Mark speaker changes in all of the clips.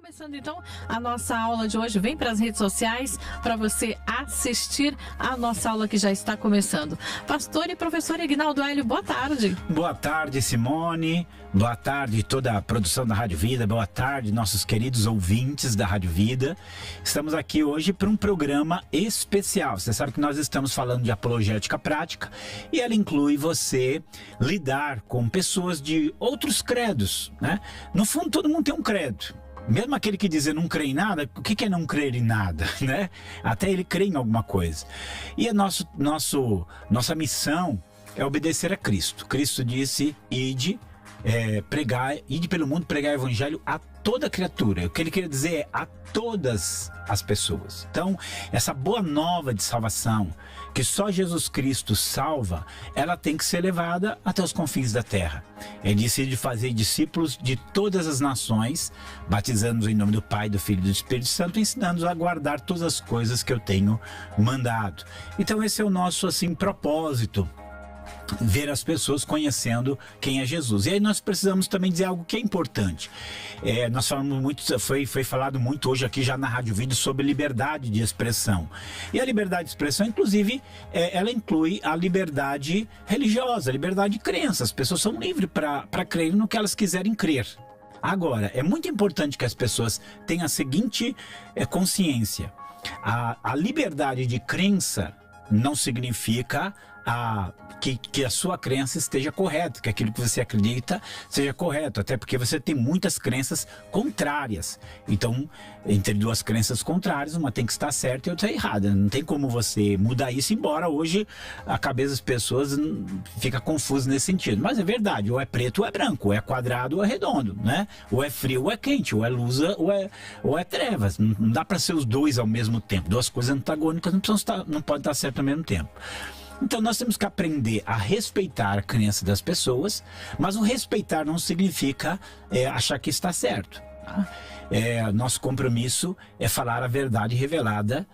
Speaker 1: Começando então a nossa aula de hoje, vem para as redes sociais para você assistir a nossa aula que já está começando. Pastor e professor Ignaldo Hélio, boa tarde.
Speaker 2: Boa tarde, Simone. Boa tarde toda a produção da Rádio Vida. Boa tarde, nossos queridos ouvintes da Rádio Vida. Estamos aqui hoje para um programa especial. Você sabe que nós estamos falando de apologética prática e ela inclui você lidar com pessoas de outros credos, né? No fundo, todo mundo tem um credo. Mesmo aquele que diz eu não creio em nada, o que é não crer em nada, né? Até ele crê em alguma coisa. E a nossa missão é obedecer a Cristo. Cristo disse, ide pelo mundo, pregar o evangelho a toda criatura. O que ele queria dizer é a todas as pessoas. Então, essa boa nova de salvação, que só Jesus Cristo salva, ela tem que ser levada até os confins da terra. Ele disse de fazer discípulos de todas as nações, batizando-os em nome do Pai, do Filho e do Espírito Santo, ensinando-os a guardar todas as coisas que eu tenho mandado. Então, esse é o nosso, propósito. Ver as pessoas conhecendo quem é Jesus. E aí nós precisamos também dizer algo que é importante. Nós falamos muito, foi falado muito hoje aqui já na Rádio Vida sobre liberdade de expressão. E a liberdade de expressão, inclusive, ela inclui a liberdade religiosa, a liberdade de crença. As pessoas são livres para crer no que elas quiserem crer. Agora, é muito importante que as pessoas tenham a seguinte consciência. A liberdade de crença não significa que a sua crença esteja correta, que aquilo que você acredita seja correto, até porque você tem muitas crenças contrárias. Então, entre duas crenças contrárias, uma tem que estar certa e outra errada. Não tem como você mudar isso, embora hoje a cabeça das pessoas fica confusa nesse sentido. Mas é verdade, ou é preto ou é branco, ou é quadrado ou é redondo, né? Ou é frio ou é quente, ou é luz ou é trevas. Não dá para ser os dois ao mesmo tempo. Duas coisas antagônicas não podem estar certas ao mesmo tempo. Então nós temos que aprender a respeitar a crença das pessoas, mas o respeitar não significa achar que está certo. Tá? Nosso compromisso é falar a verdade revelada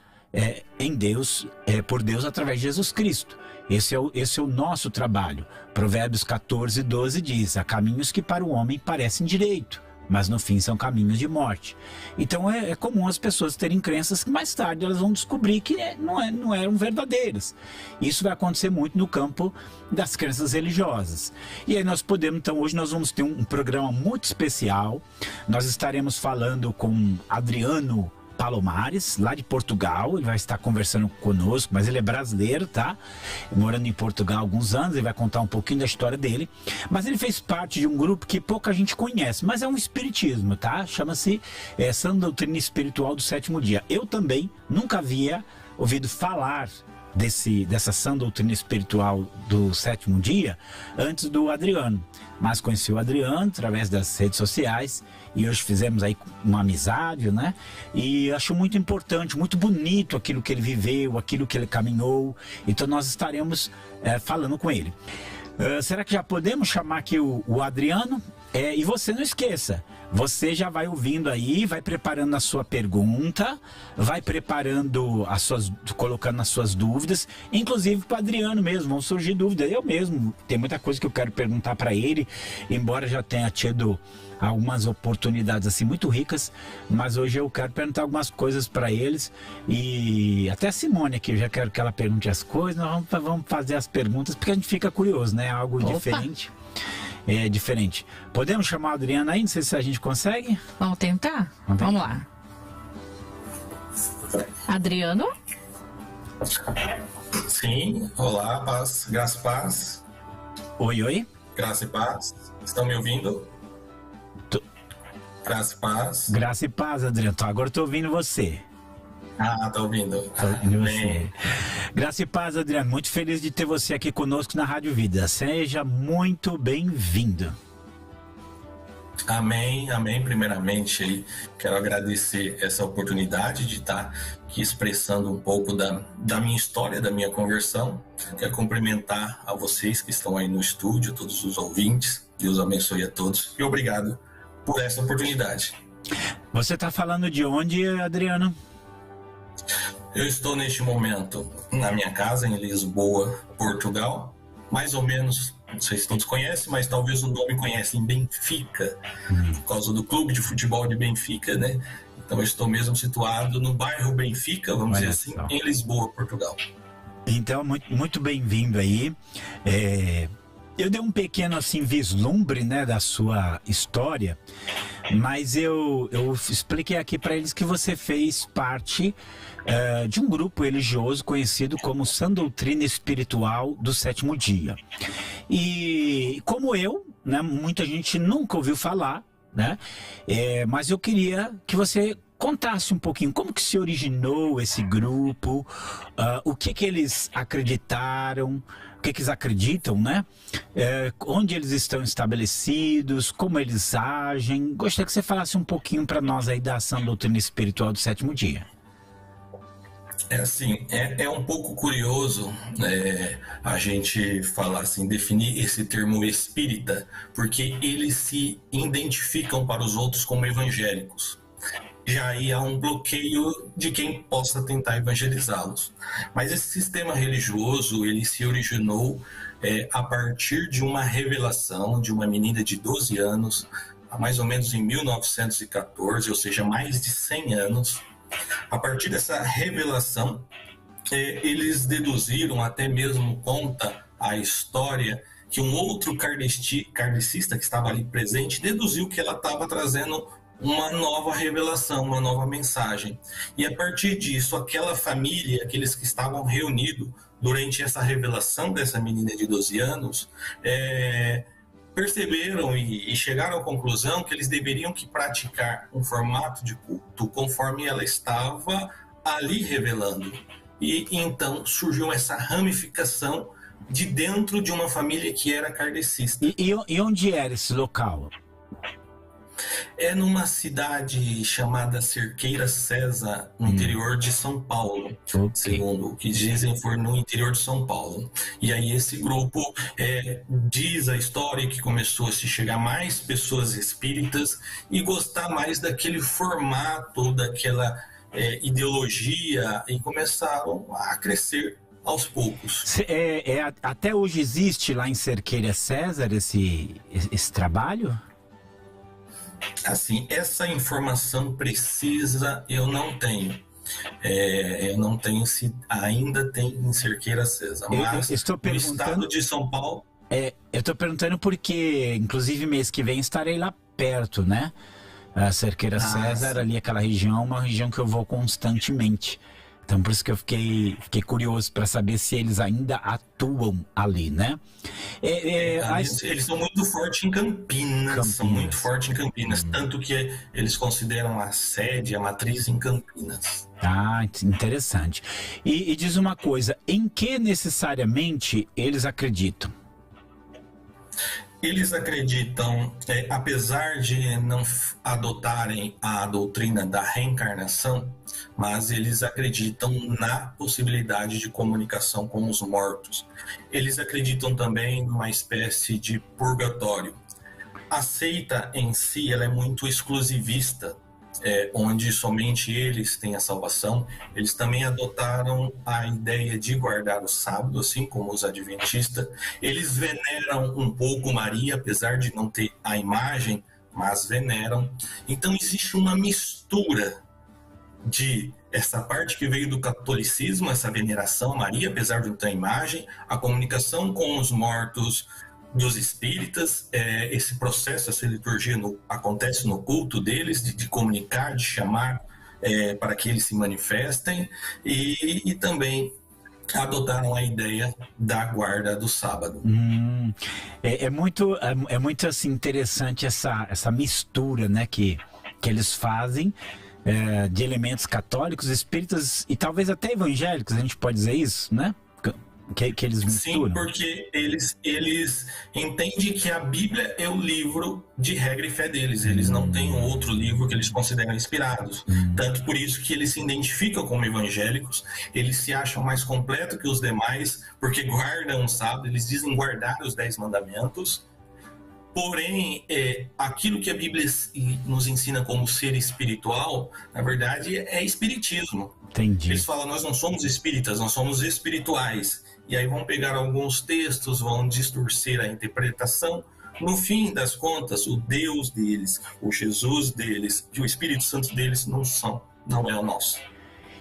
Speaker 2: em Deus, por Deus através de Jesus Cristo. Esse é o nosso trabalho. Provérbios 14, 12 diz: há caminhos que para o homem parecem direito, mas no fim são caminhos de morte. Então é comum as pessoas terem crenças que mais tarde elas vão descobrir que não eram verdadeiras. Isso vai acontecer muito no campo das crenças religiosas. E aí então hoje nós vamos ter um programa muito especial. Nós estaremos falando com Adriano Palomares, lá de Portugal. Ele vai estar conversando conosco, mas ele é brasileiro, tá? Morando em Portugal há alguns anos. Ele vai contar um pouquinho da história dele. Mas ele fez parte de um grupo que pouca gente conhece, mas é um espiritismo, tá? Chama-se Sã Doutrina Espiritual do Sétimo Dia. Eu também nunca havia ouvido falar dessa sã doutrina espiritual do sétimo dia antes do Adriano, mas conheci o Adriano através das redes sociais e hoje fizemos aí uma amizade, né? E acho muito importante, muito bonito aquilo que ele viveu, aquilo que ele caminhou. Então nós estaremos falando com ele. Será que já podemos chamar aqui o Adriano? E você não esqueça, você já vai ouvindo aí, vai preparando a sua pergunta, vai preparando colocando as suas dúvidas, inclusive para o Adriano mesmo, vão surgir dúvidas. Eu mesmo, tem muita coisa que eu quero perguntar para ele, embora já tenha tido algumas oportunidades assim muito ricas, mas hoje eu quero perguntar algumas coisas para eles, e até a Simone aqui, eu já quero que ela pergunte as coisas. Nós vamos fazer as perguntas, porque a gente fica curioso, né? Algo diferente. É diferente. Podemos chamar a Adriana aí? Não sei se a gente consegue.
Speaker 1: Vamos tentar? Vamos lá. Adriano?
Speaker 3: Sim, olá, paz, graça e paz.
Speaker 2: Oi.
Speaker 3: Graça e paz. Estão me ouvindo? Graça e paz.
Speaker 2: Graça e paz, Adriano. Agora estou ouvindo você.
Speaker 3: Tá ouvindo.
Speaker 2: Tô ouvindo você. Graça e paz, Adriano. Muito feliz de ter você aqui conosco na Rádio Vida. Seja muito bem-vindo.
Speaker 3: Amém. Primeiramente, quero agradecer essa oportunidade de estar aqui expressando um pouco da minha história, da minha conversão. Quero cumprimentar a vocês que estão aí no estúdio, todos os ouvintes. Deus abençoe a todos e obrigado por essa oportunidade.
Speaker 2: Você está falando de onde, Adriano?
Speaker 3: Eu estou neste momento na minha casa em Lisboa, Portugal, mais ou menos não sei se todos conhecem, mas talvez o nome conhecem, Benfica, por causa do clube de futebol de Benfica, né? Então eu estou mesmo situado no bairro Benfica, vamos dizer assim, em Lisboa, Portugal.
Speaker 2: Então, muito bem-vindo aí. Eu dei um pequeno assim vislumbre, né, da sua história, mas eu expliquei aqui para eles que você fez parte de um grupo religioso conhecido como Sã Doutrina Espiritual do Sétimo Dia. E como eu, né, muita gente nunca ouviu falar, né? Mas eu queria que você contasse um pouquinho como que se originou esse grupo, o que eles acreditaram, o que eles acreditam, né? Onde eles estão estabelecidos, como eles agem. Gostaria que você falasse um pouquinho para nós aí da Sã Doutrina Espiritual do Sétimo Dia.
Speaker 3: É um pouco curioso a gente falar assim, definir esse termo espírita, porque eles se identificam para os outros como evangélicos. Já aí há um bloqueio de quem possa tentar evangelizá-los. Mas esse sistema religioso, ele se originou a partir de uma revelação de uma menina de 12 anos, mais ou menos em 1914, ou seja, mais de 100 anos. A partir dessa revelação, eles deduziram, até mesmo conta a história, que um outro kardecista que estava ali presente deduziu que ela estava trazendo uma nova revelação, uma nova mensagem. E a partir disso, aquela família, aqueles que estavam reunidos durante essa revelação dessa menina de 12 anos, perceberam e chegaram à conclusão que eles deveriam que praticar um formato de culto conforme ela estava ali revelando. E então surgiu essa ramificação de dentro de uma família que era kardecista.
Speaker 2: E onde era esse local?
Speaker 3: É numa cidade chamada Cerqueira César, no interior de São Paulo. Okay. Segundo o que dizem, foi no interior de São Paulo. E aí esse grupo diz a história que começou a se chegar mais pessoas espíritas e gostar mais daquele formato, daquela ideologia, e começaram a crescer aos poucos.
Speaker 2: Até hoje existe lá em Cerqueira César esse trabalho?
Speaker 3: Assim, essa informação precisa eu não tenho. Eu não tenho se ainda tem em Cerqueira César, mas no estado de São Paulo...
Speaker 2: eu estou perguntando porque, inclusive, mês que vem estarei lá perto, né? A Cerqueira César, ali aquela região, uma região que eu vou constantemente. Então, por isso que eu fiquei curioso para saber se eles ainda atuam ali, né?
Speaker 3: Eles são muito fortes em Campinas. São muito fortes em Campinas, tanto que eles consideram a sede, a matriz em Campinas.
Speaker 2: Ah, interessante. E diz uma coisa, em que necessariamente eles acreditam?
Speaker 3: Eles acreditam, apesar de não adotarem a doutrina da reencarnação, mas eles acreditam na possibilidade de comunicação com os mortos. Eles acreditam também numa espécie de purgatório. A seita em si, ela é muito exclusivista, onde somente eles têm a salvação. Eles também adotaram a ideia de guardar o sábado, assim como os adventistas. Eles veneram um pouco Maria, apesar de não ter a imagem, mas veneram. Então existe uma mistura de essa parte que veio do catolicismo, essa veneração a Maria, apesar de não ter a imagem, a comunicação com os mortos dos espíritas, esse processo, essa liturgia acontece no culto deles, de comunicar, de chamar para que eles se manifestem, e também adotaram a ideia da guarda do sábado.
Speaker 2: É muito assim, interessante essa mistura, né, que eles fazem de elementos católicos, espíritas e talvez até evangélicos, a gente pode dizer isso, né? Que eles misturam.
Speaker 3: Sim, porque eles entendem que a Bíblia é o livro de regra e fé deles. Eles não têm outro livro que eles consideram inspirados. Tanto por isso que eles se identificam como evangélicos, eles se acham mais completos que os demais, porque guardam o sábado, eles dizem guardar os 10 mandamentos. Porém, aquilo que a Bíblia nos ensina como ser espiritual, na verdade, é espiritismo.
Speaker 2: Entendi.
Speaker 3: Eles falam, nós não somos espíritas, nós somos espirituais. e aí vão pegar alguns textos, vão distorcer a interpretação. No fim das contas, o Deus deles, o Jesus deles e o Espírito Santo deles não é o nosso.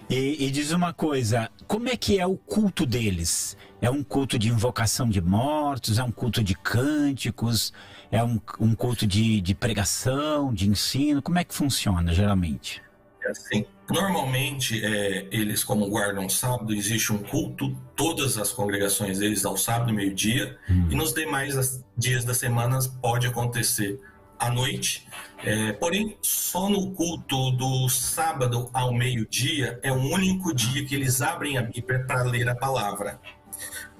Speaker 2: E diz uma coisa, como é que é o culto deles? É um culto de invocação de mortos? É um culto de cânticos? É um culto de pregação, de ensino? Como é que funciona, geralmente?
Speaker 3: É assim, normalmente, eles, como guardam sábado, existe um culto, todas as congregações deles ao sábado, meio-dia, e nos demais dias da semana pode acontecer à noite. Porém, só no culto do sábado ao meio-dia é o único dia que eles abrem a Bíblia para ler a palavra.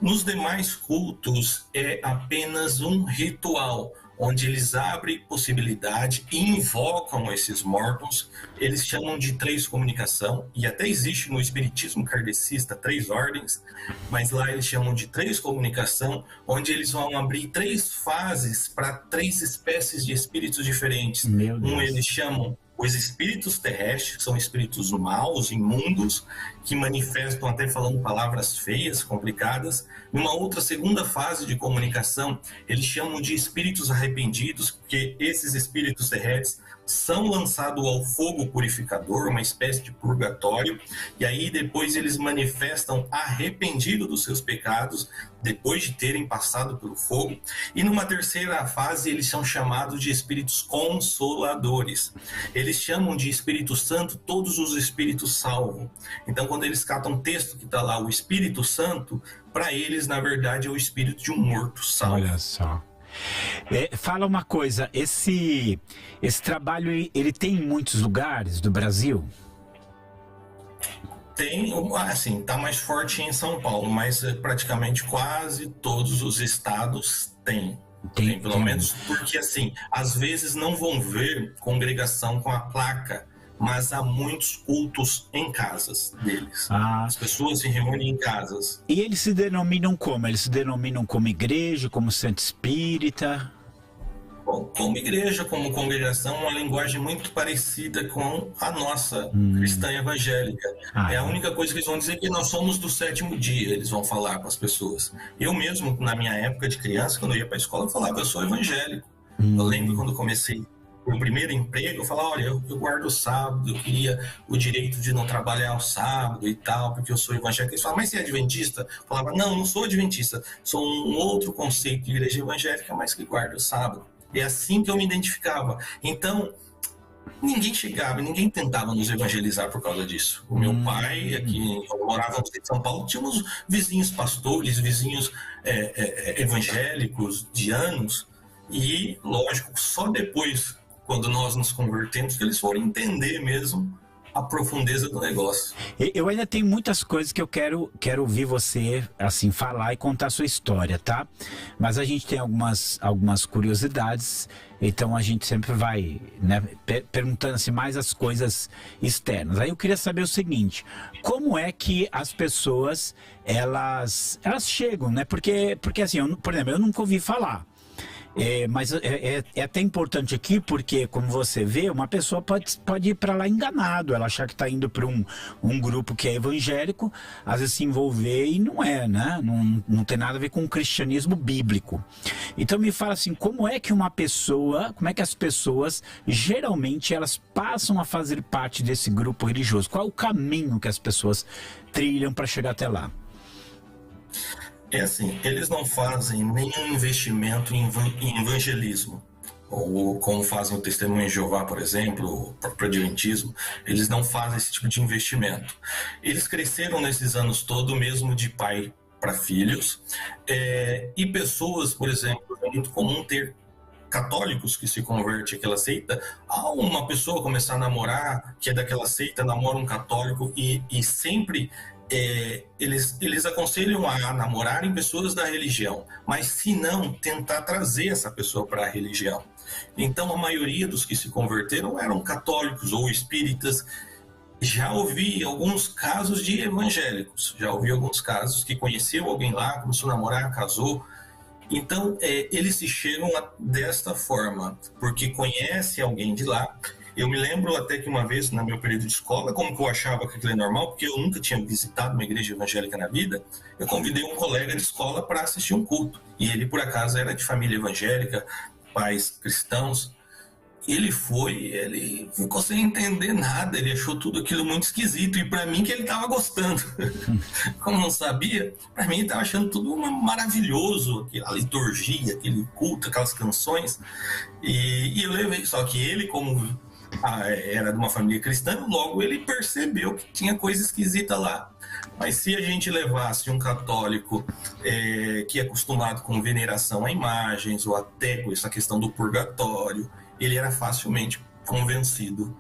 Speaker 3: Nos demais cultos é apenas um ritual, onde eles abrem possibilidade e invocam esses mortos. Eles chamam de três comunicação, e até existe no espiritismo kardecista 3 ordens, mas lá eles chamam de três comunicação, onde eles vão abrir 3 fases para 3 espécies de espíritos diferentes. Eles chamam os espíritos terrestres, que são espíritos maus, imundos, que manifestam até falando palavras feias, complicadas. Numa outra segunda fase de comunicação, eles chamam de espíritos arrependidos, porque esses espíritos terrestres são lançados ao fogo purificador, uma espécie de purgatório, e aí depois eles manifestam arrependidos dos seus pecados, depois de terem passado pelo fogo. E numa terceira fase, eles são chamados de espíritos consoladores. Eles chamam de Espírito Santo todos os espíritos salvos. Então, quando eles catam um texto que está lá, o Espírito Santo, para eles, na verdade, é o espírito de um morto salvo.
Speaker 2: Olha só. Fala uma coisa, esse trabalho, ele tem em muitos lugares do Brasil?
Speaker 3: Tem, assim, tá mais forte em São Paulo, mas praticamente quase todos os estados têm. Tem pelo menos, porque assim, às vezes não vão ver congregação com a placa, mas há muitos cultos em casas deles. As pessoas se reúnem em casas.
Speaker 2: E eles se denominam como? Eles se denominam como igreja, como centro espírita?
Speaker 3: Bom, como igreja, como congregação, uma linguagem muito parecida com a nossa cristã evangélica. É a única coisa que eles vão dizer que nós somos do 7º dia, eles vão falar com as pessoas. Eu mesmo, na minha época de criança, quando eu ia para a escola, eu falava, eu sou evangélico. Eu lembro quando comecei o primeiro emprego, eu falava, olha, eu guardo o sábado, eu queria o direito de não trabalhar o sábado e tal, porque eu sou evangélico. Eles falavam, mas você é adventista? Eu falava, não sou adventista, sou um outro conceito de igreja evangélica, mas que guarda o sábado. É assim que eu me identificava. Então, ninguém chegava, ninguém tentava nos evangelizar por causa disso. O meu pai, aqui, eu morava no centro de São Paulo, tínhamos vizinhos pastores, vizinhos evangélicos de anos, e, lógico, só depois, quando nós nos convertemos, que eles foram entender mesmo a profundeza do negócio.
Speaker 2: Eu ainda tenho muitas coisas que eu quero ouvir você assim falar e contar a sua história, tá? Mas a gente tem algumas curiosidades, então a gente sempre vai, né, perguntando assim, mais as coisas externas. Aí eu queria saber o seguinte, como é que as pessoas elas chegam, né? Porque assim, por exemplo, eu nunca ouvi falar. Mas é até importante aqui porque, como você vê, uma pessoa pode ir para lá enganado, ela achar que está indo para um grupo que é evangélico, às vezes se envolver e não é, né? Não tem nada a ver com o cristianismo bíblico. Então me fala assim, como é que as pessoas geralmente elas passam a fazer parte desse grupo religioso? Qual é o caminho que as pessoas trilham para chegar até lá?
Speaker 3: É assim, eles não fazem nenhum investimento em evangelismo, ou como fazem o Testemunho de Jeová, por exemplo, o próprio Adventismo, eles não fazem esse tipo de investimento. Eles cresceram nesses anos todos mesmo de pai para filhos, e pessoas, por exemplo, é muito comum ter católicos que se convertem àquela seita, uma pessoa começar a namorar, que é daquela seita, namora um católico e sempre... eles aconselham a namorarem pessoas da religião, mas se não, tentar trazer essa pessoa para a religião. Então a maioria dos que se converteram eram católicos ou espíritas. Já ouvi alguns casos de evangélicos, já ouvi alguns casos que conheceu alguém lá, começou a namorar, casou. Então eles se chegam desta forma, porque conhece alguém de lá Eu me lembro até que uma vez, no meu período de escola, como que eu achava que aquilo é normal, porque eu nunca tinha visitado uma igreja evangélica na vida, eu convidei um colega de escola para assistir um culto. E ele, por acaso, era de família evangélica, pais cristãos. Ele ficou sem entender nada, ele achou tudo aquilo muito esquisito, e para mim que ele estava gostando. Como não sabia, para mim ele estava achando tudo maravilhoso, aquela liturgia, aquele culto, aquelas canções, e eu levei, só que ele, como era de uma família cristã, logo ele percebeu que tinha coisa esquisita lá. Mas se a gente levasse um católico que é acostumado com veneração a imagens, ou até com essa questão do purgatório, ele era facilmente convencido.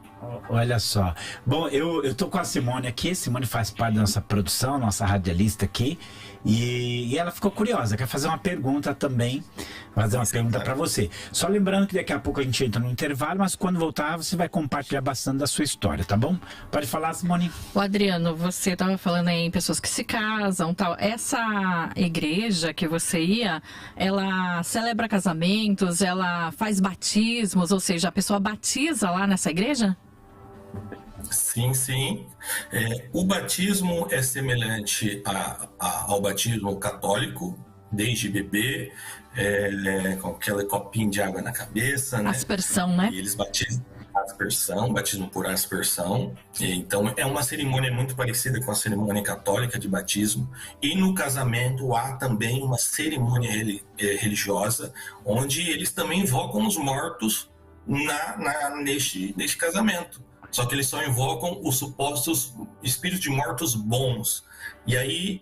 Speaker 2: Olha só. Bom, eu tô com a Simone aqui. Simone faz parte da nossa produção, nossa radialista aqui. E ela ficou curiosa, quer fazer uma pergunta também. Fazer uma pergunta para você. Só lembrando que daqui a pouco a gente entra no intervalo, mas quando voltar você vai compartilhar bastante da sua história, tá bom? Pode falar, Simone.
Speaker 1: O Adriano, você estava falando aí em pessoas que se casam, tal. Essa igreja que você ia, ela celebra casamentos, ela faz batismos, ou seja, a pessoa batiza lá nessa igreja?
Speaker 3: Sim, sim. O batismo é semelhante ao batismo católico, desde bebê, com aquele copinho de água na cabeça, né?
Speaker 1: Aspersão, né?
Speaker 3: E eles batizam aspersão, batismo por aspersão. Então, é uma cerimônia muito parecida com a cerimônia católica de batismo. E no casamento há também uma cerimônia religiosa, onde eles também invocam os mortos neste casamento. Só que eles só invocam os supostos espíritos de mortos bons. E aí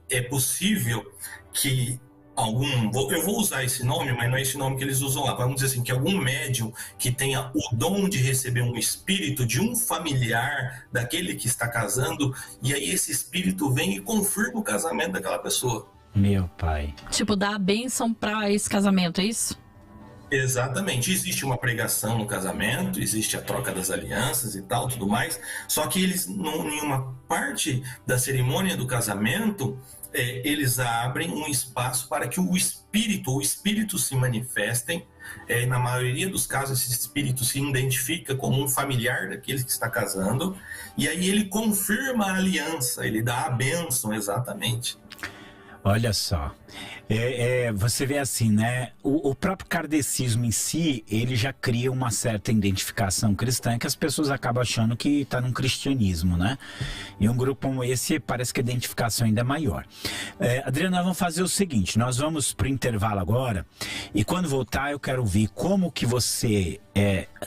Speaker 3: é possível que eu vou usar esse nome, mas não é esse nome que eles usam lá. Vamos dizer assim, que algum médium que tenha o dom de receber um espírito de um familiar daquele que está casando, e aí esse espírito vem e confirma o casamento daquela pessoa.
Speaker 2: Meu pai.
Speaker 1: Tipo, dá a bênção para esse casamento, é isso?
Speaker 3: Exatamente, existe uma pregação no casamento, existe a troca das alianças e tal, tudo mais, só que eles, em uma parte da cerimônia do casamento, eles abrem um espaço para que o espírito se manifestem. Na maioria dos casos, esse espírito se identifica como um familiar daquele que está casando, e aí ele confirma a aliança, ele dá a bênção, exatamente.
Speaker 2: Olha só, você vê assim, né? O próprio kardecismo em si, ele já cria uma certa identificação cristã que as pessoas acabam achando que está num cristianismo, né? E um grupo como esse parece que a identificação ainda é maior. Adriana, nós vamos fazer o seguinte, nós vamos para o intervalo agora e quando voltar eu quero ouvir como que você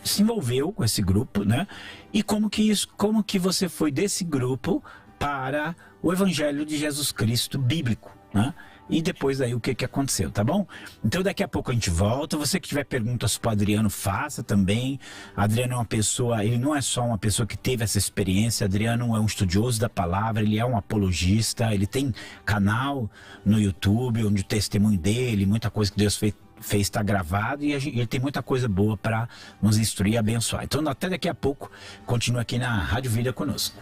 Speaker 2: se envolveu com esse grupo, né? E como que você foi desse grupo para o Evangelho de Jesus Cristo bíblico, né? E depois aí o que aconteceu, tá bom? Então daqui a pouco a gente volta. Você que tiver perguntas pro Adriano, faça também. Adriano é uma pessoa, ele não é só uma pessoa que teve essa experiência. Adriano é um estudioso da palavra, ele é um apologista, ele tem canal no YouTube onde o testemunho dele, muita coisa que Deus fez está gravado e ele tem muita coisa boa para nos instruir e abençoar. Então até daqui a pouco, continua aqui na Rádio Vida conosco.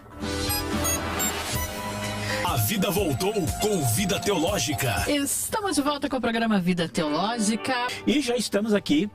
Speaker 4: A vida voltou com Vida Teológica.
Speaker 1: Estamos de volta com o programa Vida Teológica.
Speaker 2: E já estamos aqui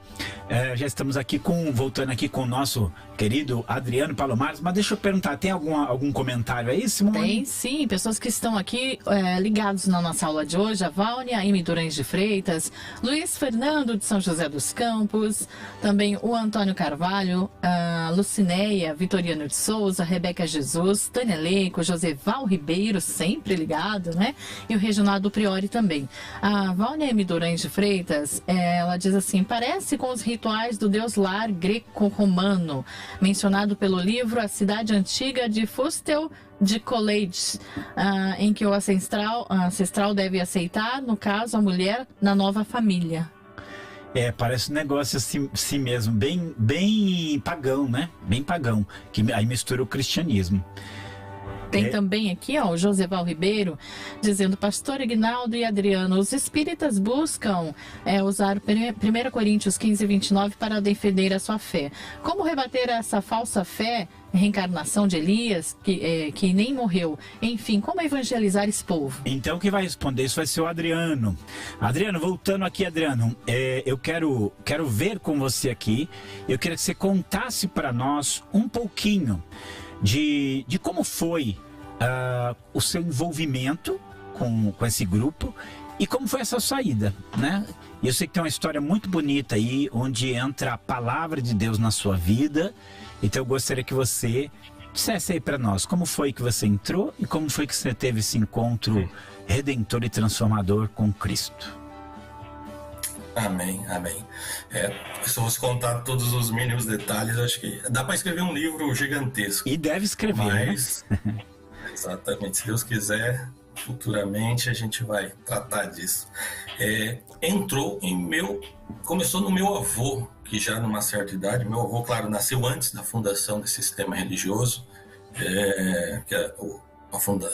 Speaker 2: voltando aqui com o nosso querido Adriano Palomares. Mas deixa eu perguntar, tem algum comentário aí, Simone?
Speaker 1: Tem sim, pessoas que estão aqui ligados na nossa aula de hoje. A Vânia Amy Durães de Freitas, Luiz Fernando de São José dos Campos, também o Antônio Carvalho, a Lucineia Vitoriano de Souza, Rebeca Jesus, Tânia Leico, Joseval Ribeiro, sempre ligado, né? E o Reginaldo Priori também. A Vânia Amy Durães de Freitas, ela diz assim, parece com os rituais do deus lar greco-romano, mencionado pelo livro A Cidade Antiga de Fustel de Coleides, em que o ancestral deve aceitar, no caso, a mulher na nova família.
Speaker 2: Parece um negócio assim mesmo, bem pagão, né? Bem pagão, que aí mistura o cristianismo.
Speaker 1: Tem também aqui, ó, o Joseval Ribeiro, dizendo: Pastor Ignaldo e Adriano, os espíritas buscam usar 1 Coríntios 15, 29 para defender a sua fé. Como rebater essa falsa fé, reencarnação de Elias, que nem morreu? Enfim, como evangelizar esse povo?
Speaker 2: Então, quem vai responder isso vai ser o Adriano. Adriano, voltando aqui, Adriano, eu quero ver com você aqui, eu queria que você contasse para nós um pouquinho de como foi o seu envolvimento com esse grupo e como foi essa saída, né? E eu sei que tem uma história muito bonita aí, onde entra a palavra de Deus na sua vida. Então eu gostaria que você dissesse aí para nós como foi que você entrou e como foi que você teve esse encontro redentor e transformador com Cristo.
Speaker 3: Amém, amém. Se eu fosse contar todos os mínimos detalhes, acho que dá para escrever um livro gigantesco.
Speaker 2: E deve escrever,
Speaker 3: mas,
Speaker 2: né?
Speaker 3: Exatamente, se Deus quiser, futuramente a gente vai tratar disso. Começou no meu avô, que já numa certa idade, meu avô, claro, nasceu antes da fundação desse sistema religioso,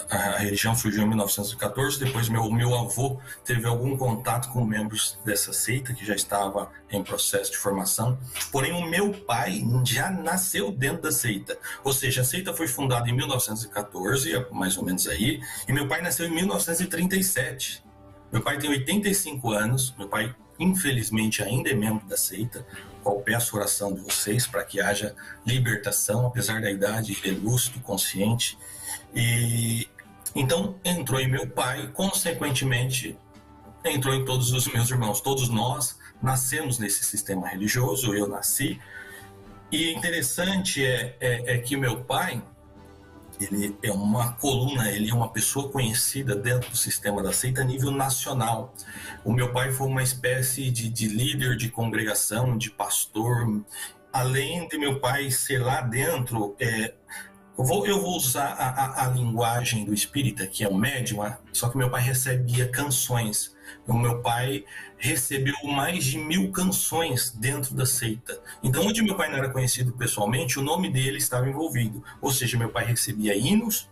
Speaker 3: a religião surgiu em 1914, depois meu avô teve algum contato com membros dessa seita, que já estava em processo de formação, porém o meu pai já nasceu dentro da seita, ou seja, a seita foi fundada em 1914, mais ou menos aí, e meu pai nasceu em 1937. Meu pai tem 85 anos, meu pai infelizmente ainda é membro da seita, qual peço a oração de vocês para que haja libertação, apesar da idade, ele é lúcido, consciente. E então entrou em meu pai, consequentemente entrou em todos os meus irmãos. Todos nós nascemos nesse sistema religioso, eu nasci. E interessante é que meu pai, ele é uma coluna, ele é uma pessoa conhecida dentro do sistema da seita a nível nacional. O meu pai foi uma espécie de líder de congregação, de pastor. Além de meu pai ser lá dentro, eu vou usar a linguagem do espírita, que é o médium, só que meu pai recebia canções. O meu pai recebeu mais de 1000 canções dentro da seita. Então, onde meu pai não era conhecido pessoalmente, o nome dele estava envolvido. Ou seja, meu pai recebia hinos,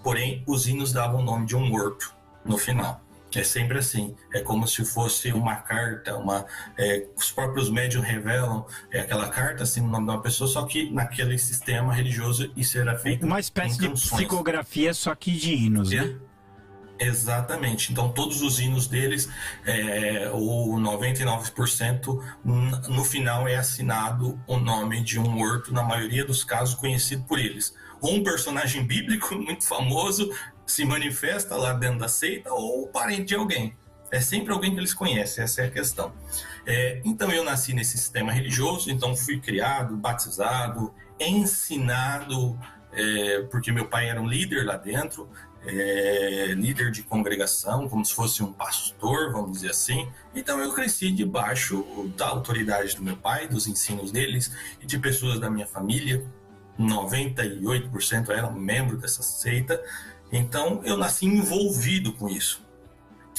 Speaker 3: porém, os hinos davam o nome de um morto no final. É sempre assim, é como se fosse uma carta, os próprios médiuns revelam aquela carta assim no nome de uma pessoa, só que naquele sistema religioso isso era feito
Speaker 2: uma espécie de psicografia, só que de hinos, né?
Speaker 3: Exatamente, então todos os hinos deles, ou 99%, no final é assinado o nome de um morto, na maioria dos casos conhecido por eles. Ou um personagem bíblico muito famoso se manifesta lá dentro da seita, ou parente de alguém. É sempre alguém que eles conhecem, essa é a questão. Então eu nasci nesse sistema religioso, então fui criado, batizado, ensinado, porque meu pai era um líder lá dentro, líder de congregação, como se fosse um pastor, vamos dizer assim. Então eu cresci debaixo da autoridade do meu pai, dos ensinos deles e de pessoas da minha família. 98% eram membros dessa seita. Então eu nasci envolvido com isso.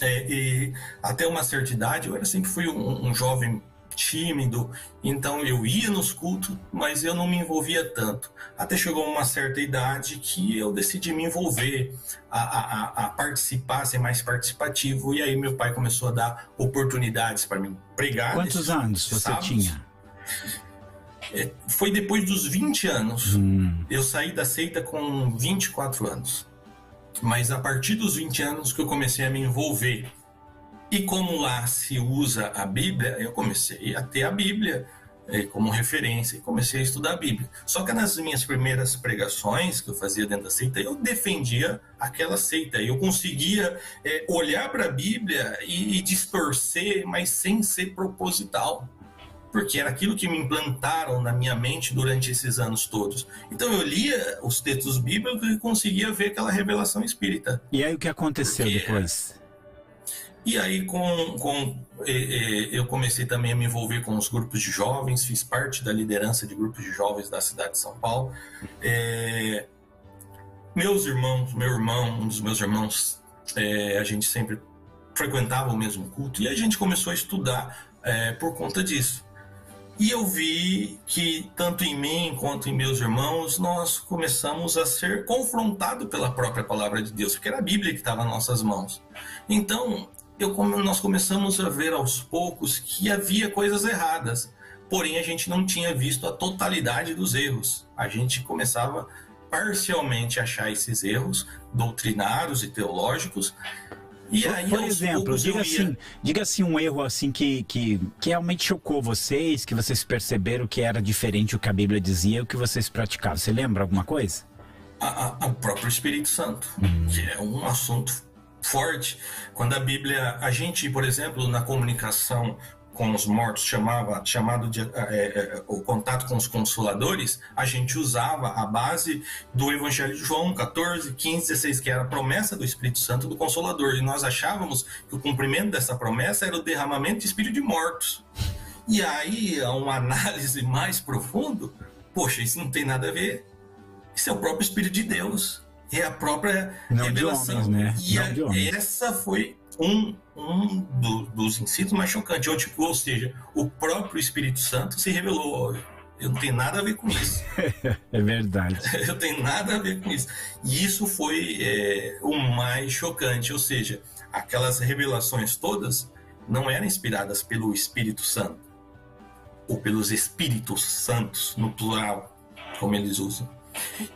Speaker 3: E até uma certa idade eu sempre fui um jovem tímido, então eu ia nos cultos, mas eu não me envolvia tanto. Até chegou uma certa idade que eu decidi me envolver, a participar, ser mais participativo, e aí meu pai começou a dar oportunidades para mim pregar.
Speaker 2: Quantos anos você tinha?
Speaker 3: Foi depois dos 20 anos. Eu saí da seita com 24 anos. Mas a partir dos 20 anos que eu comecei a me envolver. E como lá se usa a Bíblia, eu comecei a ter a Bíblia como referência e comecei a estudar a Bíblia. Só que nas minhas primeiras pregações que eu fazia dentro da seita, eu defendia aquela seita. Eu conseguia olhar para a Bíblia e distorcer, mas sem ser proposital. Porque era aquilo que me implantaram na minha mente durante esses anos todos. Então eu lia os textos bíblicos e conseguia ver aquela revelação espírita.
Speaker 2: E aí o que aconteceu depois?
Speaker 3: E aí eu comecei também a me envolver com os grupos de jovens, fiz parte da liderança de grupos de jovens da cidade de São Paulo. Meu irmão, um dos meus irmãos, a gente sempre frequentava o mesmo culto e a gente começou a estudar por conta disso. E eu vi que, tanto em mim quanto em meus irmãos, nós começamos a ser confrontados pela própria palavra de Deus, porque era a Bíblia que estava nas nossas mãos. Então, nós começamos a ver aos poucos que havia coisas erradas, porém a gente não tinha visto a totalidade dos erros. A gente começava parcialmente a achar esses erros doutrinários e teológicos. E aí,
Speaker 2: por exemplo, diga assim um erro assim que realmente chocou vocês, que vocês perceberam que era diferente o que a Bíblia dizia e o que vocês praticavam. Você lembra alguma coisa?
Speaker 3: O próprio Espírito Santo, que é um assunto forte. Quando a Bíblia, a gente, por exemplo, na comunicação com os mortos, chamado de o contato com os consoladores, a gente usava a base do Evangelho de João 14, 15, 16, que era a promessa do Espírito Santo do Consolador. E nós achávamos que o cumprimento dessa promessa era o derramamento de espírito de mortos. E aí, uma análise mais profunda, poxa, isso não tem nada a ver. Isso é o próprio Espírito de Deus. É a própria revelação.
Speaker 2: De homens, né?
Speaker 3: E essa foi dos ensinos mais chocantes. Ou seja, o próprio Espírito Santo se revelou. Eu não tenho nada a ver com isso.
Speaker 2: É verdade.
Speaker 3: Eu tenho nada a ver com isso. E isso foi o mais chocante. Ou seja, aquelas revelações todas não eram inspiradas pelo Espírito Santo, ou pelos Espíritos Santos, no plural, como eles usam.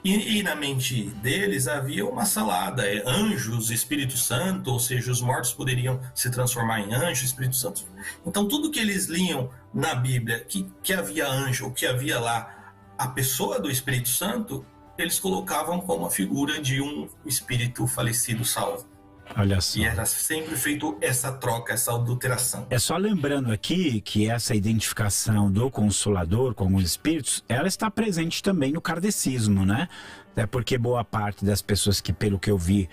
Speaker 3: E na mente deles havia uma salada, anjos, Espírito Santo, ou seja, os mortos poderiam se transformar em anjos, Espírito Santo. Então tudo que eles liam na Bíblia, que havia anjo, que havia lá a pessoa do Espírito Santo, eles colocavam como a figura de um espírito falecido salvo.
Speaker 2: Olha só.
Speaker 3: E era sempre feito essa troca, essa adulteração.
Speaker 2: É só lembrando aqui que essa identificação do Consolador com os espíritos, ela está presente também no kardecismo, né? É porque boa parte das pessoas que, pelo que eu vi,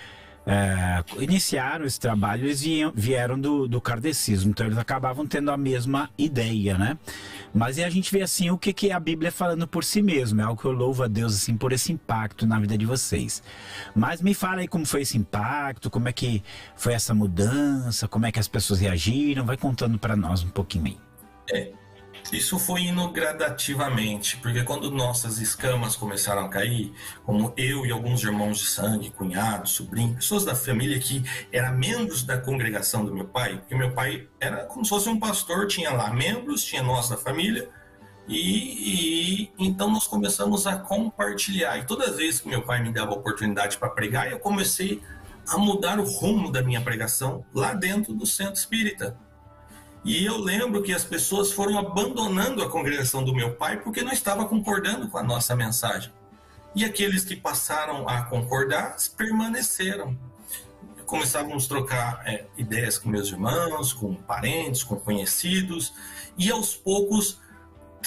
Speaker 2: iniciaram esse trabalho, eles vieram do kardecismo, então eles acabavam tendo a mesma ideia, né? Mas a gente vê assim o que a Bíblia é falando por si mesmo, é algo que eu louvo a Deus assim por esse impacto na vida de vocês. Mas me fala aí como foi esse impacto, como é que foi essa mudança, como é que as pessoas reagiram, vai contando para nós um pouquinho aí.
Speaker 3: Isso foi indo gradativamente, porque quando nossas escamas começaram a cair, como eu e alguns irmãos de sangue, cunhados, sobrinhos, pessoas da família que eram membros da congregação do meu pai, porque meu pai era como se fosse um pastor, tinha lá membros, tinha nós da família, e então nós começamos a compartilhar. E todas as vezes que meu pai me dava a oportunidade para pregar, eu comecei a mudar o rumo da minha pregação lá dentro do centro espírita. E eu lembro que as pessoas foram abandonando a congregação do meu pai porque não estava concordando com a nossa mensagem. E aqueles que passaram a concordar permaneceram. Começávamos a trocar ideias com meus irmãos, com parentes, com conhecidos. E aos poucos,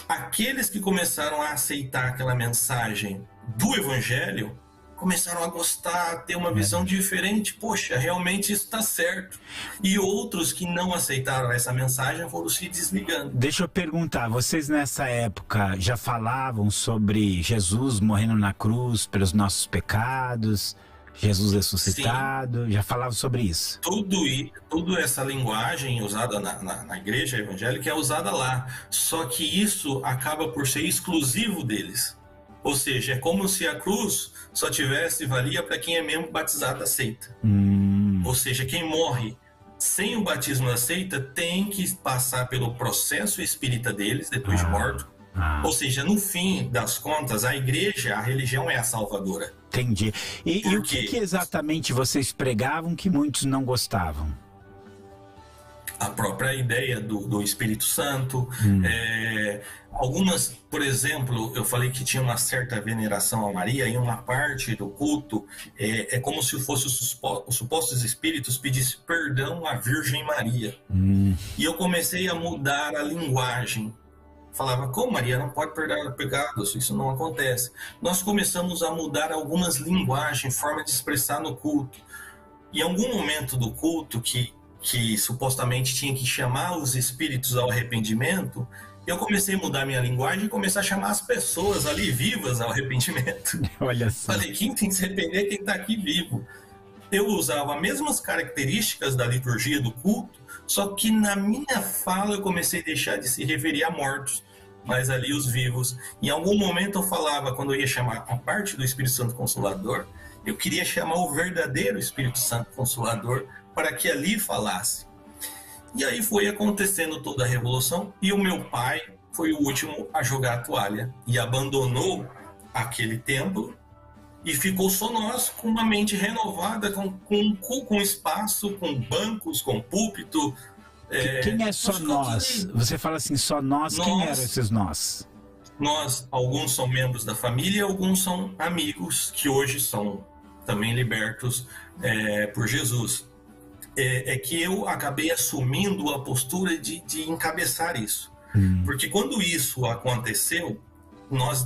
Speaker 3: aqueles que começaram a aceitar aquela mensagem do Evangelho começaram a gostar, a ter uma visão diferente. Poxa, realmente isso está certo. E outros que não aceitaram essa mensagem foram se desligando.
Speaker 2: Deixa eu perguntar, vocês nessa época já falavam sobre Jesus morrendo na cruz pelos nossos pecados, Jesus ressuscitado? Sim. Já falavam sobre isso?
Speaker 3: Tudo essa linguagem usada na igreja evangélica é usada lá. Só que isso acaba por ser exclusivo deles. Ou seja, é como se a cruz só valia para quem é membro batizado da seita. Ou seja, quem morre sem o batismo da seita tem que passar pelo processo espírita deles, depois de morto. Ou seja, no fim das contas, a igreja, a religião é a salvadora.
Speaker 2: Entendi. E o que exatamente vocês pregavam que muitos não gostavam?
Speaker 3: A própria ideia do Espírito Santo. Algumas, por exemplo, eu falei que tinha uma certa veneração a Maria, e uma parte do culto é como se fosse os supostos espíritos pedissem perdão à Virgem Maria. E eu comecei a mudar a linguagem. Falava, como Maria não pode perdoar pecados, isso não acontece. Nós começamos a mudar algumas linguagens, forma de expressar no culto. E em algum momento do culto que supostamente tinha que chamar os espíritos ao arrependimento, eu comecei a mudar minha linguagem e comecei a chamar as pessoas ali vivas ao arrependimento.
Speaker 2: Olha só.
Speaker 3: Falei, quem tem que se arrepender é quem está aqui vivo. Eu usava as mesmas características da liturgia do culto, só que na minha fala eu comecei a deixar de se referir a mortos. mas ali os vivos. Em algum momento eu falava, quando eu ia chamar a parte do Espírito Santo Consolador, eu queria chamar o verdadeiro Espírito Santo Consolador para que ali falasse. E aí foi acontecendo toda a revolução, e o meu pai foi o último a jogar a toalha e abandonou aquele templo e ficou só nós com uma mente renovada, com espaço, com bancos, com púlpito.
Speaker 2: Quem é só nós? Você fala assim, só nós? Quem eram esses nós?
Speaker 3: Nós, alguns são membros da família, alguns são amigos que hoje são também libertos por Jesus. É que eu acabei assumindo a postura de encabeçar isso. Porque quando isso aconteceu, nós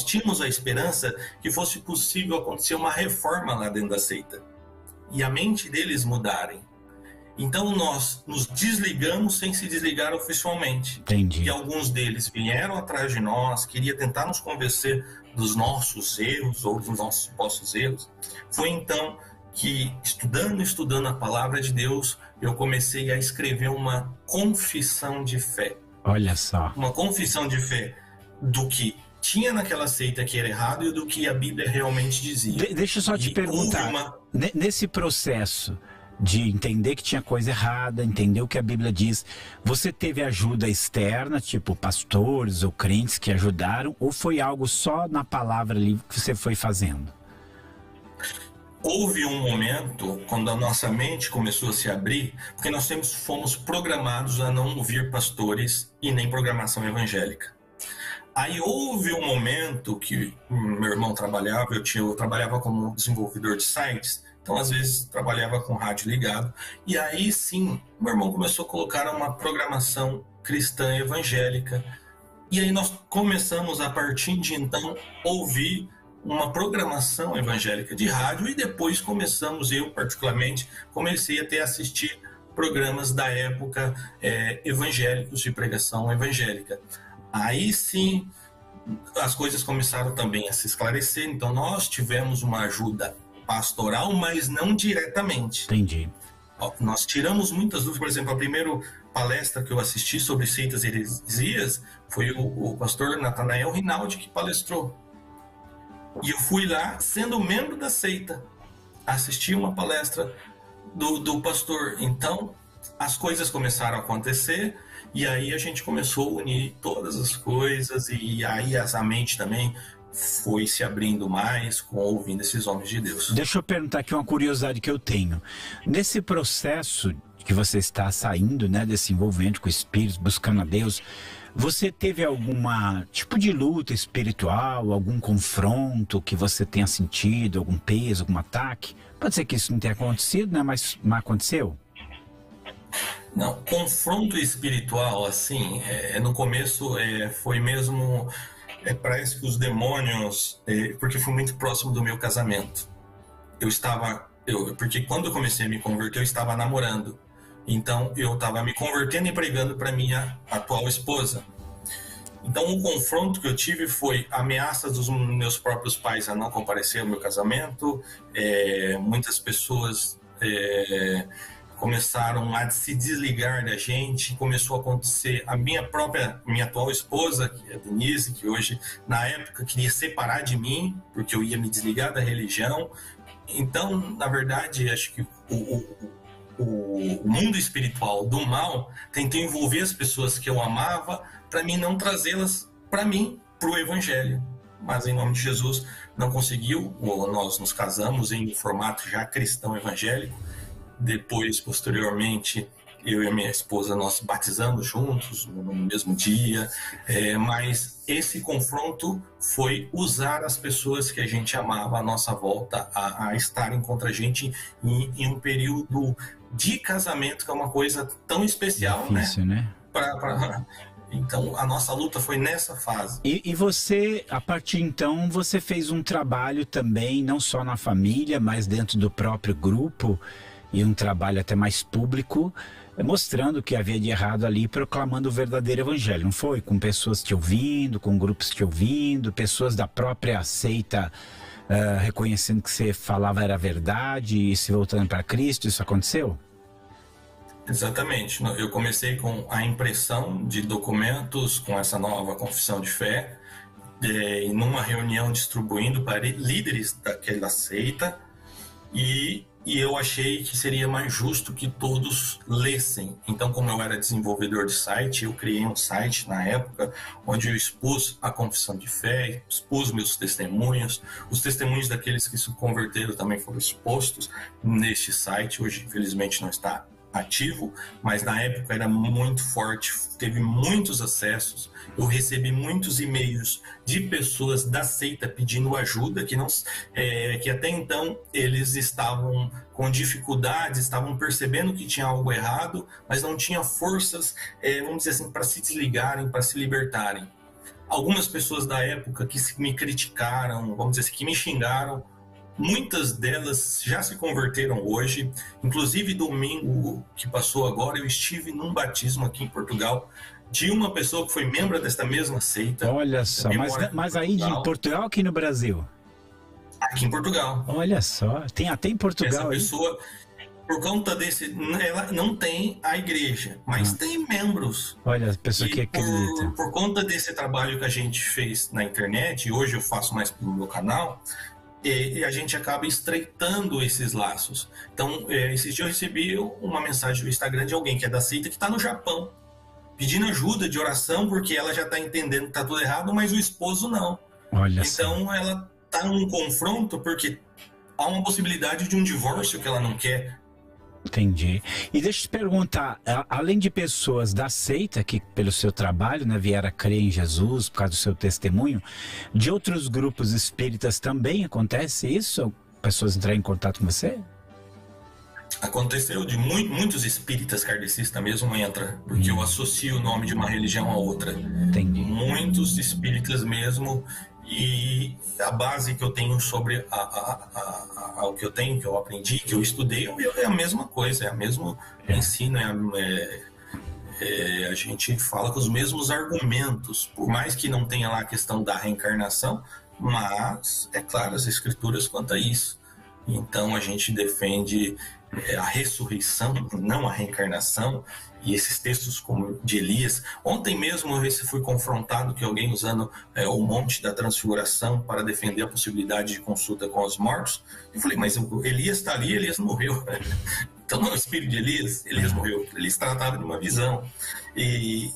Speaker 3: tínhamos a esperança que fosse possível acontecer uma reforma lá dentro da seita. E a mente deles mudarem. Então nós nos desligamos sem se desligar oficialmente.
Speaker 2: Entendi.
Speaker 3: E alguns deles vieram atrás de nós, queria tentar nos convencer dos nossos erros ou dos nossos supostos erros. Foi então que, estudando a palavra de Deus, eu comecei a escrever uma confissão de fé.
Speaker 2: Olha só.
Speaker 3: Uma confissão de fé do que tinha naquela seita que era errado e do que a Bíblia realmente dizia.
Speaker 2: Deixa eu só te perguntar, nesse processo de entender que tinha coisa errada, entender o que a Bíblia diz, você teve ajuda externa, tipo pastores ou crentes que ajudaram, ou foi algo só na palavra ali que você foi fazendo?
Speaker 3: Houve um momento quando a nossa mente começou a se abrir, porque nós fomos programados a não ouvir pastores e nem programação evangélica. Aí houve um momento que meu irmão trabalhava, eu trabalhava como desenvolvedor de sites, então às vezes trabalhava com rádio ligado, e aí sim, meu irmão começou a colocar uma programação cristã evangélica, e aí nós começamos a partir de então ouvir uma programação evangélica de rádio, e depois eu particularmente comecei a assistir programas da época evangélicos de pregação evangélica. Aí sim as coisas começaram também a se esclarecer, então nós tivemos uma ajuda pastoral, mas não diretamente.
Speaker 2: Entendi.
Speaker 3: Nós tiramos muitas dúvidas. Por exemplo, a primeira palestra que eu assisti sobre seitas e heresias foi o pastor Natanael Rinaldi que palestrou. E eu fui lá, sendo membro da seita, assisti uma palestra do pastor. Então, as coisas começaram a acontecer, e aí a gente começou a unir todas as coisas, e aí a mente também foi se abrindo mais, ouvindo esses homens de Deus.
Speaker 2: Deixa eu perguntar aqui uma curiosidade que eu tenho. Nesse processo que você está saindo, né, desse envolvimento com o Espírito, buscando a Deus, você teve alguma tipo de luta espiritual, algum confronto que você tenha sentido, algum peso, algum ataque? Pode ser que isso não tenha acontecido, né? Mas aconteceu?
Speaker 3: Não, confronto espiritual, assim, no começo foi mesmo... parece que os demônios... porque foi muito próximo do meu casamento. Porque quando eu comecei a me converter, eu estava namorando. Então, eu estava me convertendo e pregando para minha atual esposa. Então, o confronto que eu tive foi ameaças dos meus próprios pais a não comparecer ao meu casamento. Muitas pessoas começaram a se desligar da gente. Começou a acontecer a minha atual esposa, que é a Denise, que hoje, na época, queria separar de mim, porque eu ia me desligar da religião. Então, na verdade, acho que o mundo espiritual do mal tentou envolver as pessoas que eu amava para mim não trazê-las para mim, para o evangelho. Mas em nome de Jesus não conseguiu. Nós nos casamos em formato já cristão evangélico. Depois, posteriormente, eu e a minha esposa nós batizamos juntos no mesmo dia. Mas esse confronto foi usar as pessoas que a gente amava à nossa volta a estarem contra a gente em um período de casamento, que é uma coisa tão especial,
Speaker 2: difícil, né?
Speaker 3: Então, a nossa luta foi nessa fase.
Speaker 2: E você, a partir então, você fez um trabalho também, não só na família, mas dentro do próprio grupo, e um trabalho até mais público, mostrando o que havia de errado ali, proclamando o verdadeiro evangelho, não foi? Com pessoas te ouvindo, com grupos te ouvindo, pessoas da própria seita reconhecendo que você falava era verdade e se voltando para Cristo. Isso aconteceu?
Speaker 3: Exatamente. Eu comecei com a impressão de documentos com essa nova confissão de fé, em numa reunião distribuindo para líderes daquela seita, e eu achei que seria mais justo que todos lessem. Então, como eu era desenvolvedor de site, eu criei um site na época onde eu expus a confissão de fé, expus meus testemunhos, os testemunhos daqueles que se converteram também foram expostos neste site. Hoje, infelizmente, não está ativo, mas na época era muito forte, teve muitos acessos. Eu recebi muitos e-mails de pessoas da seita pedindo ajuda, que até então eles estavam com dificuldades, estavam percebendo que tinha algo errado, mas não tinham forças, vamos dizer assim, para se desligarem, para se libertarem. Algumas pessoas da época que me criticaram, vamos dizer assim, que me xingaram, muitas delas já se converteram hoje. Inclusive, domingo que passou agora, eu estive num batismo aqui em Portugal de uma pessoa que foi membro desta mesma seita.
Speaker 2: Olha só, mas aí em Portugal ou aqui no Brasil?
Speaker 3: Aqui em Portugal.
Speaker 2: Olha só, tem até em Portugal.
Speaker 3: Essa pessoa, por conta ela não tem a igreja, mas tem membros.
Speaker 2: Olha, a pessoa que acredita.
Speaker 3: Por conta desse trabalho que a gente fez na internet, e hoje eu faço mais no meu canal, e a gente acaba estreitando esses laços. Então, esses dias eu recebi uma mensagem no Instagram de alguém que é da seita, que está no Japão, pedindo ajuda de oração, porque ela já está entendendo que está tudo errado, mas o esposo não.
Speaker 2: Olha
Speaker 3: então,
Speaker 2: só.
Speaker 3: Ela está num confronto, porque há uma possibilidade de um divórcio que ela não quer.
Speaker 2: Entendi. E deixa eu te perguntar, além de pessoas da seita que pelo seu trabalho, né, vieram a crer em Jesus por causa do seu testemunho, de outros grupos espíritas também acontece isso? Pessoas entrarem em contato com você?
Speaker 3: Aconteceu de muitos espíritas kardecistas mesmo entra, porque eu associo o nome de uma religião a outra.
Speaker 2: Entendi.
Speaker 3: Muitos espíritas mesmo, e a base que eu tenho sobre o que eu aprendi, que eu estudei, é a mesma coisa, é o mesmo ensino, a gente fala com os mesmos argumentos, por mais que não tenha lá a questão da reencarnação, mas é claro, as escrituras quanto a isso. Então a gente defende a ressurreição, não a reencarnação, e esses textos como de Elias. Ontem mesmo eu fui confrontado que alguém usando o Monte da Transfiguração para defender a possibilidade de consulta com os mortos. Eu falei, mas Elias está ali, Elias morreu. Então não é o espírito de Elias morreu. Elias tratava de uma visão. E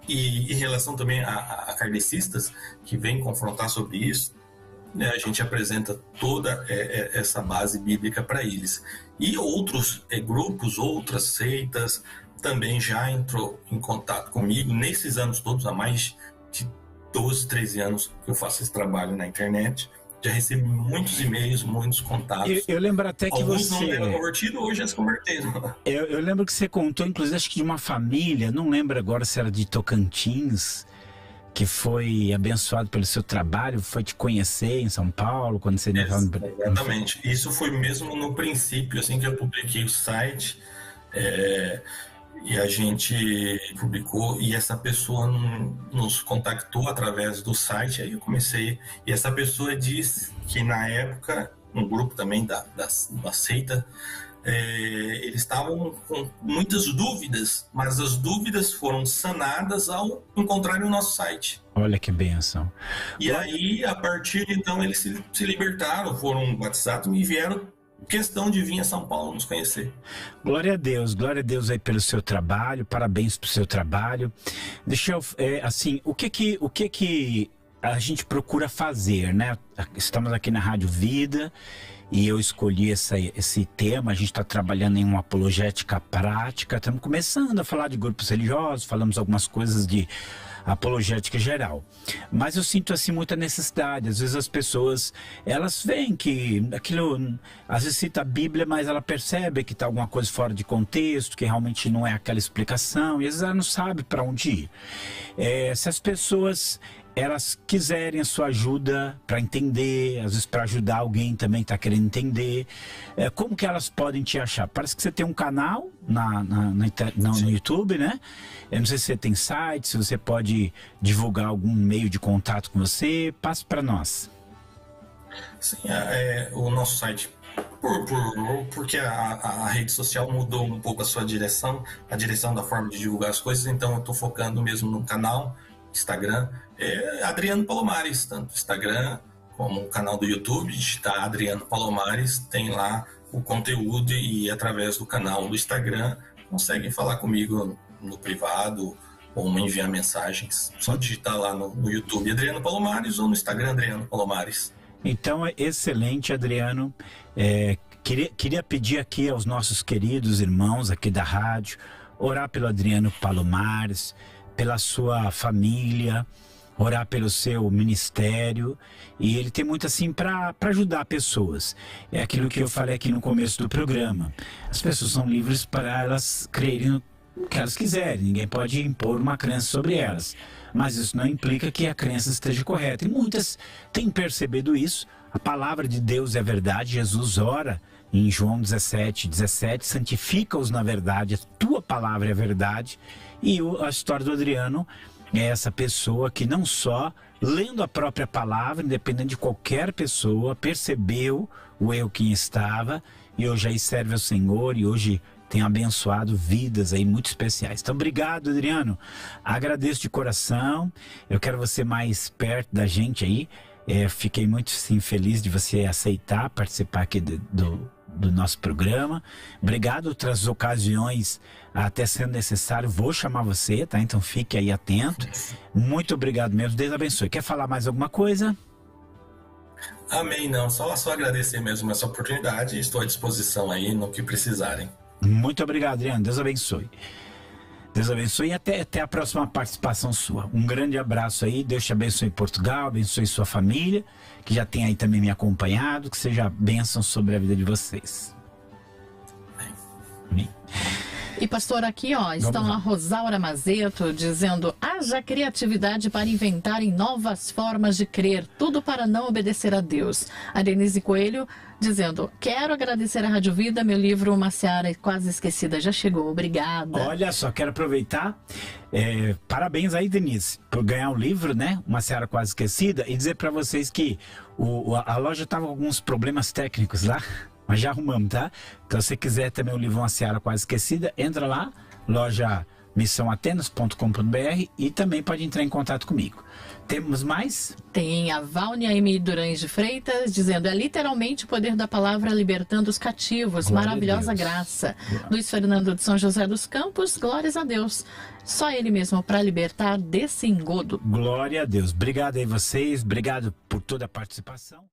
Speaker 3: em relação também a kardecistas que vêm confrontar sobre isso, a gente apresenta toda essa base bíblica para eles. E outros grupos, outras seitas, também já entrou em contato comigo nesses anos todos, há mais de 12, 13 anos que eu faço esse trabalho na internet. Já recebi muitos e-mails, muitos contatos.
Speaker 2: Eu lembro até que
Speaker 3: alguns
Speaker 2: você...
Speaker 3: não eram convertidos, hoje já se converteram.
Speaker 2: Eu lembro que você contou, inclusive, acho que de uma família, não lembro agora se era de Tocantins, que foi abençoado pelo seu trabalho, foi te conhecer em São Paulo, quando você...
Speaker 3: Exatamente. Isso foi mesmo no princípio, assim que eu publiquei o site, e a gente publicou, e essa pessoa nos contactou através do site, aí eu comecei, e essa pessoa disse que na época, um grupo também da seita, eles estavam com muitas dúvidas, mas as dúvidas foram sanadas ao encontrarem o nosso site.
Speaker 2: Olha que bênção.
Speaker 3: E aí, a partir de então, eles se libertaram, foram batizados e vieram questão de vir a São Paulo nos conhecer.
Speaker 2: Glória a Deus aí pelo seu trabalho, parabéns pelo seu trabalho. Deixa eu, assim, o que a gente procura fazer, né? Estamos aqui na Rádio Vida e eu escolhi esse tema. A gente está trabalhando em uma apologética prática, estamos começando a falar de grupos religiosos, falamos algumas coisas de apologética geral, mas eu sinto assim muita necessidade. Às vezes as pessoas, elas veem que aquilo, às vezes cita a Bíblia, mas ela percebe que está alguma coisa fora de contexto, que realmente não é aquela explicação, e às vezes ela não sabe para onde ir. Se as pessoas elas quiserem a sua ajuda para entender, às vezes para ajudar alguém também está querendo entender, como que elas podem te achar? Parece que você tem um canal no YouTube, né? Eu não sei se você tem site, se você pode divulgar algum meio de contato com você, passe para nós.
Speaker 3: Sim, o nosso site Porque a rede social mudou um pouco a direção da forma de divulgar as coisas, então eu estou focando mesmo no canal, Instagram, Adriano Palomares, tanto Instagram como o canal do YouTube, digitar Adriano Palomares, tem lá o conteúdo e através do canal do Instagram conseguem falar comigo no privado ou me enviar mensagens. Só digitar lá no YouTube Adriano Palomares ou no Instagram Adriano Palomares.
Speaker 2: Então é excelente, Adriano. Queria pedir aqui aos nossos queridos irmãos aqui da rádio, orar pelo Adriano Palomares, pela sua família, orar pelo seu ministério. E ele tem muito assim para ajudar pessoas. É aquilo que eu falei aqui no começo do programa. As pessoas são livres para elas crerem no que elas quiserem. Ninguém pode impor uma crença sobre elas. Mas isso não implica que a crença esteja correta. E muitas têm percebido isso. A palavra de Deus é verdade. Jesus ora em João 17, santifica-os na verdade. A tua palavra é verdade. E a história do Adriano é essa pessoa que não só lendo a própria palavra, independente de qualquer pessoa, percebeu o erro que estava e hoje aí serve ao Senhor e hoje tem abençoado vidas aí muito especiais. Então, obrigado, Adriano. Agradeço de coração. Eu quero você mais perto da gente aí. Fiquei muito sim, feliz de você aceitar participar aqui do nosso programa. Obrigado. Outras ocasiões, até sendo necessário, vou chamar você, tá? Então fique aí atento. Muito obrigado mesmo. Deus abençoe. Quer falar mais alguma coisa?
Speaker 3: Amém, não. Só agradecer mesmo essa oportunidade e estou à disposição aí no que precisarem.
Speaker 2: Muito obrigado, Adriano. Deus abençoe. Deus abençoe e até a próxima participação sua. Um grande abraço aí. Deus te abençoe em Portugal, abençoe sua família, que já tem aí também me acompanhado. Que seja bênção sobre a vida de vocês. Amém.
Speaker 1: E pastor, aqui estão a Rosaura Mazeto dizendo: haja criatividade para inventarem novas formas de crer, tudo para não obedecer a Deus. A Denise Coelho dizendo: quero agradecer a Rádio Vida, meu livro Uma Seara Quase Esquecida já chegou, obrigada.
Speaker 2: Olha só, quero aproveitar, parabéns aí, Denise, por ganhar o livro, né? Uma Seara Quase Esquecida, e dizer para vocês que a loja estava com alguns problemas técnicos lá. Mas já arrumamos, tá? Então, se você quiser também o livro Uma Seara Quase Esquecida, entra lá, loja missãoatenas.com.br e também pode entrar em contato comigo. Temos mais?
Speaker 1: Tem a Vâunia M. Durães de Freitas dizendo: é literalmente o poder da palavra libertando os cativos. Glória, maravilhosa graça. Luiz Fernando de São José dos Campos, glórias a Deus. Só ele mesmo para libertar desse engodo.
Speaker 2: Glória a Deus. Obrigado aí vocês, obrigado por toda a participação.